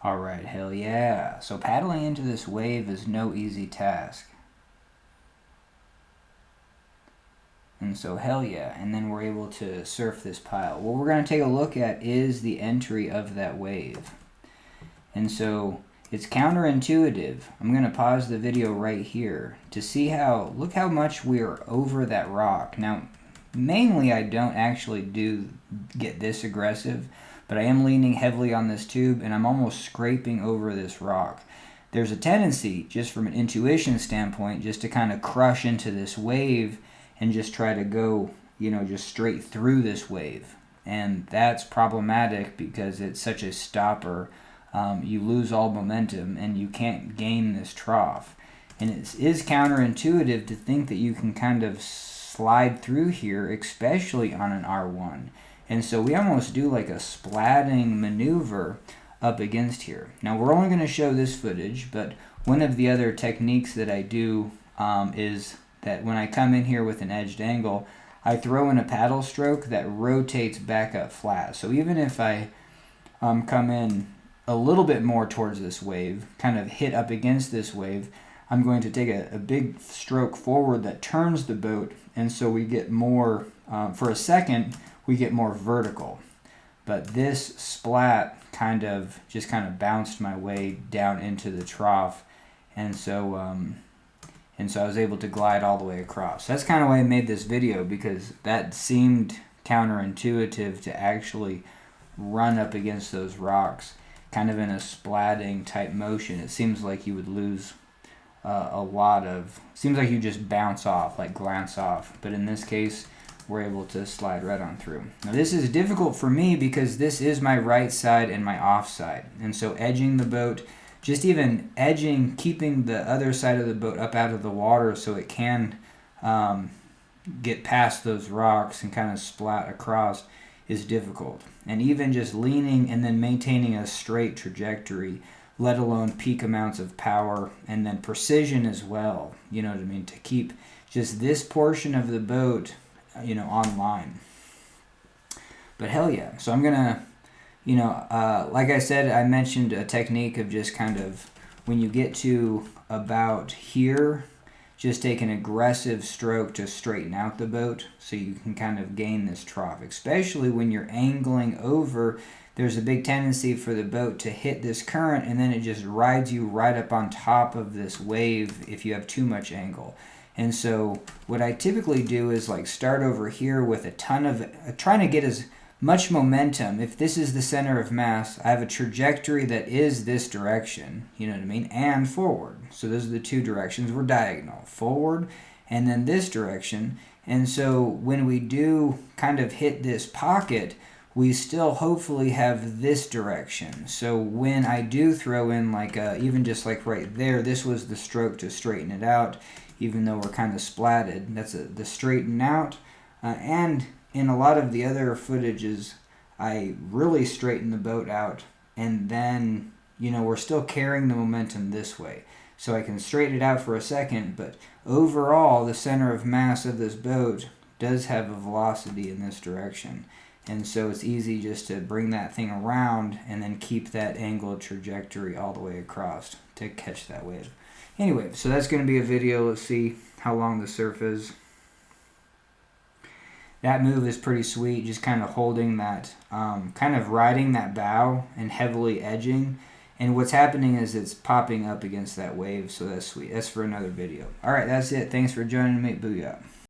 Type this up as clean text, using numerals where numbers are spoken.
All right, hell yeah. So paddling into this wave is no easy task. And so hell yeah, and then we're able to surf this pile. What we're going to take a look at is the entry of that wave. And so it's counterintuitive. I'm going to pause the video right here to see how, look how much we're over that rock. Now, mainly I don't actually get this aggressive, but I am leaning heavily on this tube and I'm almost scraping over this rock. There's a tendency, just from an intuition standpoint, just to kind of crush into this wave and just try to go, just straight through this wave. And that's problematic because it's such a stopper. You lose all momentum and you can't gain this trough. And it is counterintuitive to think that you can kind of slide through here, especially on an R1. And so we almost do like a splatting maneuver up against here. Now we're only going to show this footage, but one of the other techniques that I do is that when I come in here with an edged angle, I throw in a paddle stroke that rotates back up flat. So even if I come in a little bit more towards this wave, kind of hit up against this wave, I'm going to take a big stroke forward that turns the boat, and so we get more, for a second, we get more vertical. But this splat kind of bounced my way down into the trough, and so I was able to glide all the way across. That's kind of why I made this video, because that seemed counterintuitive to actually run up against those rocks, kind of in a splatting type motion. It seems like you would lose seems like you just bounce off, like glance off. But in this case, we're able to slide right on through. Now this is difficult for me because this is my right side and my off side. And so edging the boat, just even edging, keeping the other side of the boat up out of the water so it can get past those rocks and kind of splat across is difficult. And even just leaning and then maintaining a straight trajectory, let alone peak amounts of power and then precision as well, you know what I mean, to keep just this portion of the boat, on line. But hell yeah. So I'm gonna, like I said, I mentioned a technique of just kind of, when you get to about here, just take an aggressive stroke to straighten out the boat so you can kind of gain this trough. Especially when you're angling over, there's a big tendency for the boat to hit this current and then it just rides you right up on top of this wave if you have too much angle. And so what I typically do is like start over here with a ton of, trying to get as much momentum. If this is the center of mass, I have a trajectory that is this direction, you know what I mean, and forward. So those are the two directions. We're diagonal, forward and then this direction. And so when we do kind of hit this pocket, we still hopefully have this direction. So when I do throw in like even just like right there, this was the stroke to straighten it out, even though we're kind of splatted. That's the straighten out. And in a lot of the other footages, I really straighten the boat out, and then, we're still carrying the momentum this way. So I can straighten it out for a second, but overall, the center of mass of this boat does have a velocity in this direction. And so it's easy just to bring that thing around and then keep that angled trajectory all the way across to catch that wave. Anyway, so that's going to be a video. Let's see how long the surf is. That move is pretty sweet, just kind of holding that, kind of riding that bow and heavily edging. And what's happening is it's popping up against that wave, so that's sweet. That's for another video. All right, that's it. Thanks for joining me. Booyah.